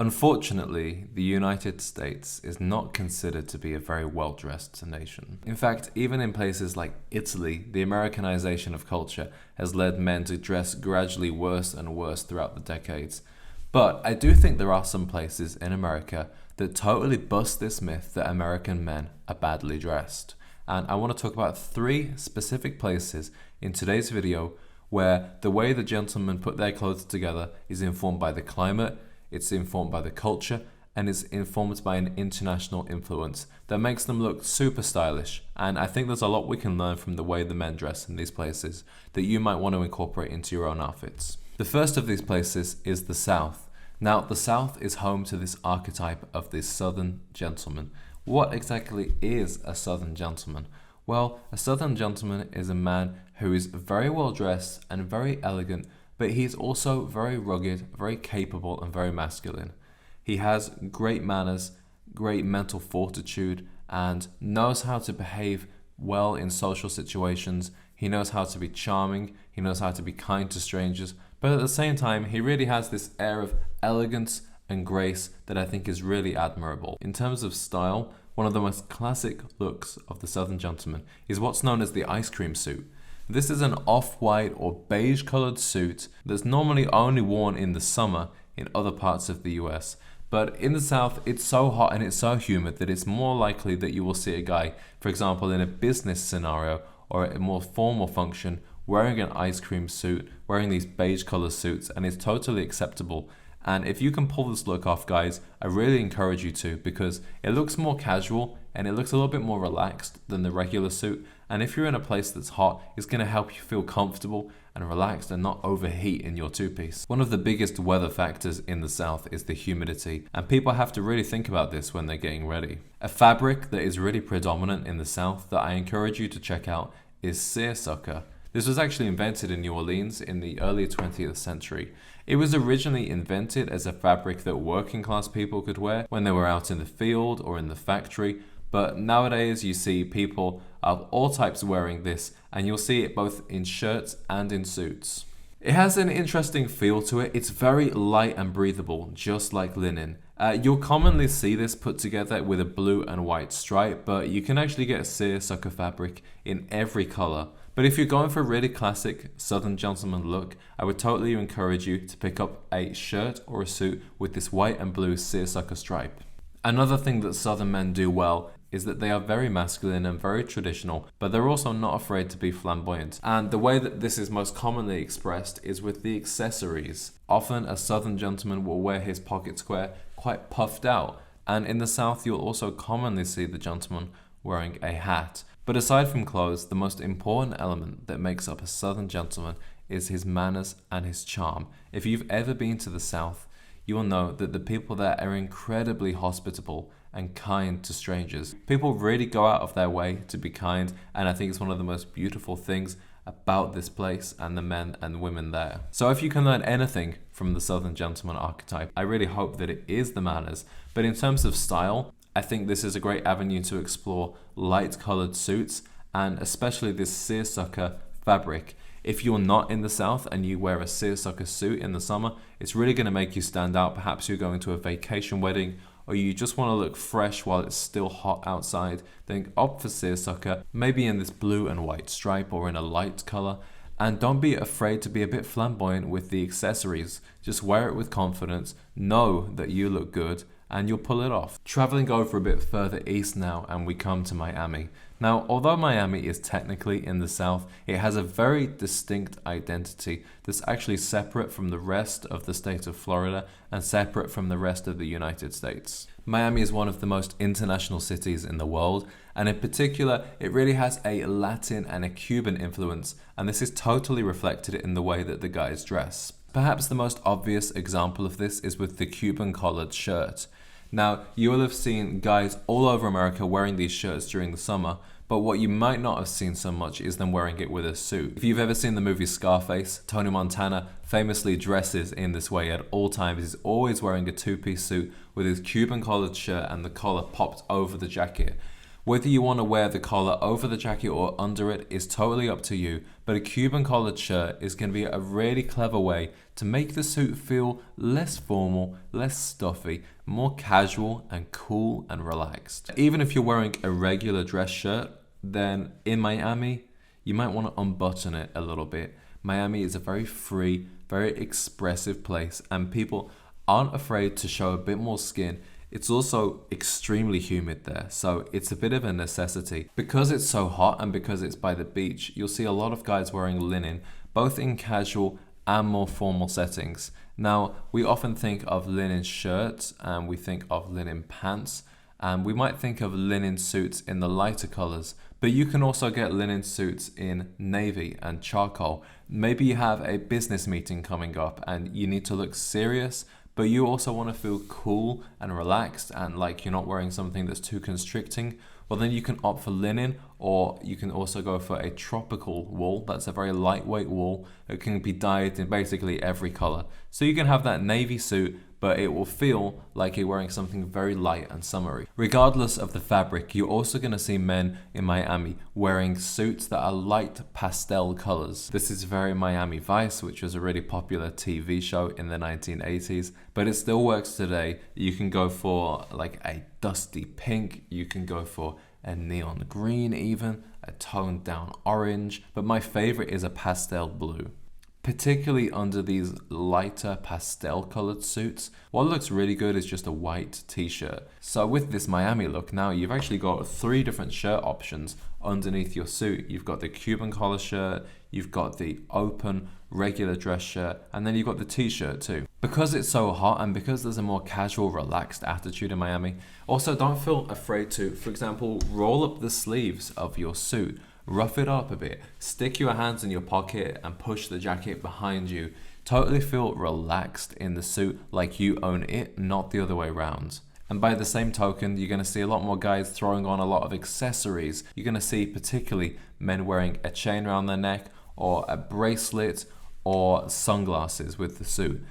Unfortunately, the United States is not considered to be a very well-dressed nation. In fact, even in places like Italy, the Americanization of culture has led men to dress gradually worse and worse throughout the decades. But I do think there are some places in America that totally bust this myth that American men are badly dressed. And I want to talk about 3 specific places in today's video where the way the gentlemen put their clothes together is informed by the climate, it's informed by the culture, and it's informed by an international influence that makes them look super stylish. And I think there's a lot we can learn from the way the men dress in these places that you might want to incorporate into your own outfits. The first of these places is the South. Now, the South is home to this archetype of this Southern gentleman. What exactly is a Southern gentleman? Well, a Southern gentleman is a man who is very well dressed and very elegant, but he's also very rugged, very capable, and very masculine. He has great manners, great mental fortitude, and knows how to behave well in social situations. He knows how to be charming, he knows how to be kind to strangers, but at the same time, he really has this air of elegance and grace that I think is really admirable. In terms of style, one of the most classic looks of the Southern gentleman is what's known as the ice cream suit. This is an off-white or beige colored suit that's normally only worn in the summer in other parts of the US. But in the South, it's so hot and it's so humid that it's more likely that you will see a guy, for example, in a business scenario or a more formal function, wearing an ice cream suit, wearing these beige color suits, and it's totally acceptable. And if you can pull this look off, guys, I really encourage you to, because it looks more casual and it looks a little bit more relaxed than the regular suit. And if you're in a place that's hot, it's going to help you feel comfortable and relaxed and not overheat in your two-piece. One of the biggest weather factors in the South is the humidity, and people have to really think about this when they're getting ready. A fabric that is really predominant in the South that I encourage you to check out is seersucker. This was actually invented in New Orleans in the early 20th century. It was originally invented as a fabric that working class people could wear when they were out in the field or in the factory, but nowadays you see people of all types wearing this, and you'll see it both in shirts and in suits. It has an interesting feel to it. It's very light and breathable, just like linen. You'll commonly see this put together with a blue and white stripe, but you can actually get a seersucker fabric in every color. But if you're going for a really classic Southern gentleman look, I would totally encourage you to pick up a shirt or a suit with this white and blue seersucker stripe. Another thing that Southern men do well is that they are very masculine and very traditional, but they're also not afraid to be flamboyant. And the way that this is most commonly expressed is with the accessories. Often a Southern gentleman will wear his pocket square quite puffed out, and in the South you'll also commonly see the gentleman wearing a hat. But aside from clothes, the most important element that makes up a Southern gentleman is his manners and his charm. If you've ever been to the South, you will know that the people there are incredibly hospitable and kind to strangers. People really go out of their way to be kind, and I think it's one of the most beautiful things about this place and the men and women there. So if you can learn anything from the Southern gentleman archetype, I really hope that it is the manners. But in terms of style, I think this is a great avenue to explore light colored suits, and especially this seersucker fabric. If you're not in the South and you wear a seersucker suit in the summer, it's really going to make you stand out. Perhaps you're going to a vacation wedding, or you just want to look fresh while it's still hot outside, then opt for seersucker, maybe in this blue and white stripe or in a light color. And don't be afraid to be a bit flamboyant with the accessories. Just wear it with confidence, know that you look good, and you'll pull it off. Traveling over a bit further east now, and we come to Miami. Now, although Miami is technically in the South, it has a very distinct identity that's actually separate from the rest of the state of Florida and separate from the rest of the United States. Miami is one of the most international cities in the world, and in particular, it really has a Latin and a Cuban influence, and this is totally reflected in the way that the guys dress. Perhaps the most obvious example of this is with the Cuban collared shirt. Now, you will have seen guys all over America wearing these shirts during the summer, but what you might not have seen so much is them wearing it with a suit. If you've ever seen the movie Scarface, Tony Montana famously dresses in this way at all times. He's always wearing a two-piece suit with his Cuban collared shirt and the collar popped over the jacket. Whether you want to wear the collar over the jacket or under it is totally up to you, but a Cuban collared shirt is going to be a really clever way to make the suit feel less formal, less stuffy, more casual and cool and relaxed. Even if you're wearing a regular dress shirt, then in Miami, you might want to unbutton it a little bit. Miami is a very free, very expressive place, and people aren't afraid to show a bit more skin. It's also extremely humid there, so it's a bit of a necessity. Because it's so hot and because it's by the beach, you'll see a lot of guys wearing linen, both in casual and more formal settings. Now, we often think of linen shirts and we think of linen pants, and we might think of linen suits in the lighter colors, but you can also get linen suits in navy and charcoal. Maybe you have a business meeting coming up and you need to look serious, but you also want to feel cool and relaxed and like you're not wearing something that's too constricting. Well, then you can opt for linen, or you can also go for a tropical wool. That's a very lightweight wool. It can be dyed in basically every color. So you can have that navy suit, but it will feel like you're wearing something very light and summery. Regardless of the fabric, you're also going to see men in Miami wearing suits that are light pastel colors. This is very Miami Vice, which was a really popular TV show in the 1980s, but it still works today. You can go for like a dusty pink, you can go for a neon green even, a toned down orange, but my favorite is a pastel blue. Particularly under these lighter pastel colored suits, what looks really good is just a white t-shirt. So with this Miami look, now you've actually got 3 different shirt options underneath your suit. You've got the Cuban collar shirt, you've got the open regular dress shirt, and then you've got the t-shirt too. Because it's so hot and because there's a more casual, relaxed attitude in Miami, also don't feel afraid to, for example, roll up the sleeves of your suit. Rough it up a bit, stick your hands in your pocket and push the jacket behind you. Totally feel relaxed in the suit, like you own it, not the other way around. And by the same token, you're going to see a lot more guys throwing on a lot of accessories. You're going to see particularly men wearing a chain around their neck or a bracelet or sunglasses with the suit.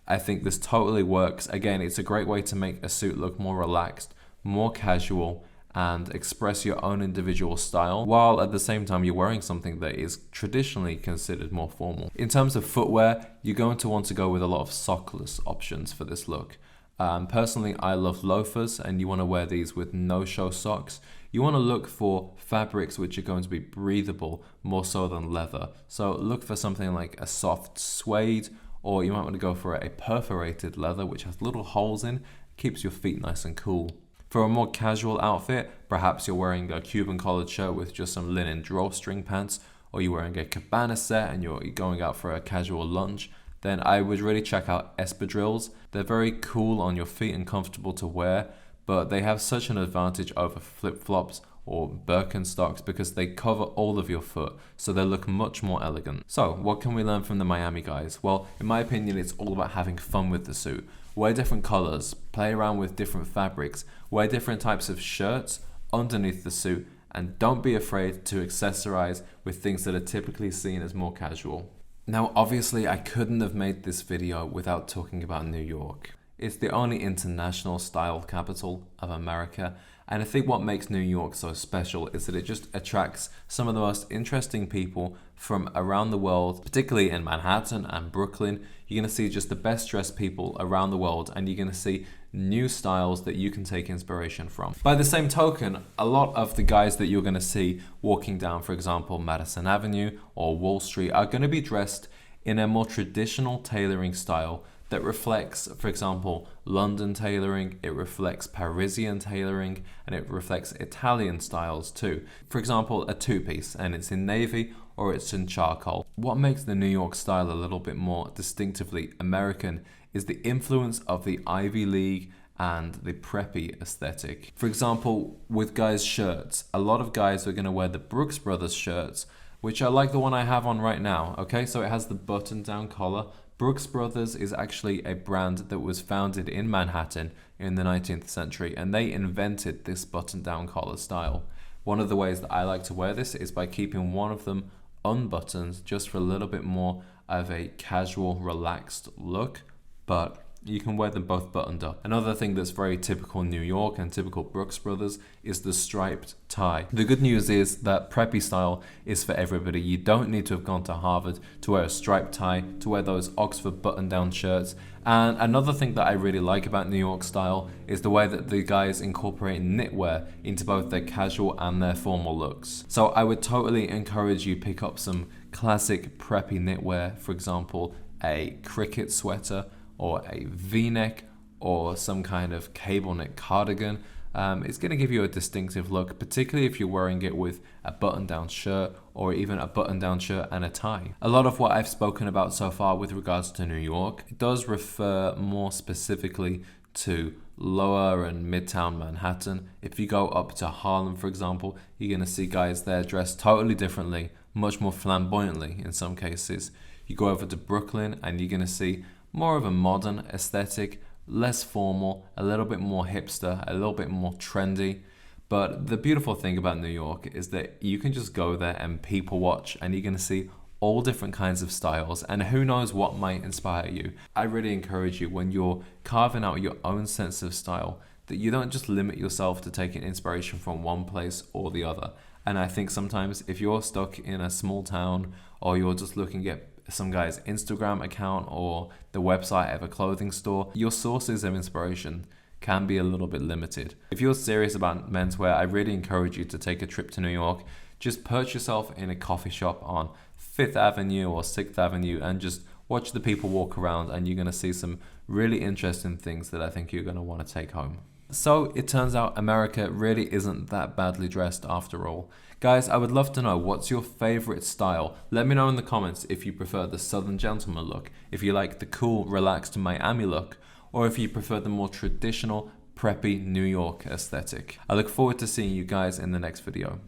I think this totally works. Again, it's a great way to make a suit look more relaxed, more casual, and express your own individual style, while at the same time you're wearing something that is traditionally considered more formal. In terms of footwear, you're going to want to go with a lot of sockless options for this look. Personally, I love loafers, and you want to wear these with no-show socks. You want to look for fabrics which are going to be breathable, more so than leather. So look for something like a soft suede, or you might want to go for a perforated leather which has little holes in, keeps your feet nice and cool. For a more casual outfit, perhaps you're wearing a Cuban collared shirt with just some linen drawstring pants, or you're wearing a cabana set and you're going out for a casual lunch, then I would really check out espadrilles. They're very cool on your feet and comfortable to wear, but they have such an advantage over flip-flops or Birkenstocks because they cover all of your foot, so they look much more elegant. So, what can we learn from the Miami guys? Well, in my opinion, it's all about having fun with the suit. Wear different colors, play around with different fabrics, wear different types of shirts underneath the suit, and don't be afraid to accessorize with things that are typically seen as more casual. Now, obviously, I couldn't have made this video without talking about New York. It's the only international style capital of America, and I think what makes New York so special is that it just attracts some of the most interesting people from around the world, particularly in Manhattan and Brooklyn. You're going to see just the best dressed people around the world, and you're going to see new styles that you can take inspiration from. By the same token, a lot of the guys that you're going to see walking down, for example, Madison Avenue or Wall Street are going to be dressed in a more traditional tailoring style that reflects, for example, London tailoring, it reflects Parisian tailoring, and it reflects Italian styles too. For example, a two-piece, and it's in navy or it's in charcoal. What makes the New York style a little bit more distinctively American is the influence of the Ivy League and the preppy aesthetic. For example, with guys' shirts, a lot of guys are going to wear the Brooks Brothers shirts, which are like the one I have on right now, okay? So it has the button-down collar. Brooks Brothers is actually a brand that was founded in Manhattan in the 19th century, and they invented this button-down collar style. One of the ways that I like to wear this is by keeping one of them unbuttoned, just for a little bit more of a casual, relaxed look. But you can wear them both buttoned up. Another thing that's very typical New York and typical Brooks Brothers is the striped tie. The good news is that preppy style is for everybody. You don't need to have gone to Harvard to wear a striped tie, to wear those Oxford button-down shirts. And another thing that I really like about New York style is the way that the guys incorporate knitwear into both their casual and their formal looks. So I would totally encourage you pick up some classic preppy knitwear, for example, a cricket sweater or a V-neck or some kind of cable knit cardigan. It's going to give you a distinctive look, particularly if you're wearing it with a button-down shirt or even a button-down shirt and a tie. A lot of what I've spoken about so far with regards to New York does refer more specifically to lower and midtown Manhattan. If you go up to Harlem, for example, you're going to see guys there dressed totally differently, much more flamboyantly in some cases. You go over to Brooklyn and you're going to see more of a modern aesthetic, less formal, a little bit more hipster, a little bit more trendy. But the beautiful thing about New York is that you can just go there and people watch, and you're going to see all different kinds of styles, and who knows what might inspire you. I really encourage you, when you're carving out your own sense of style, that you don't just limit yourself to taking inspiration from one place or the other. And I think sometimes if you're stuck in a small town, or you're just looking at some guy's Instagram account or the website of a clothing store, your sources of inspiration can be a little bit limited. If you're serious about menswear, I really encourage you to take a trip to New York. Just perch yourself in a coffee shop on 5th Avenue or 6th Avenue and just watch the people walk around, and you're going to see some really interesting things that I think you're going to want to take home. So it turns out America really isn't that badly dressed after all. Guys, I would love to know, what's your favorite style? Let me know in the comments if you prefer the Southern gentleman look, if you like the cool, relaxed Miami look, or if you prefer the more traditional, preppy New York aesthetic. I look forward to seeing you guys in the next video.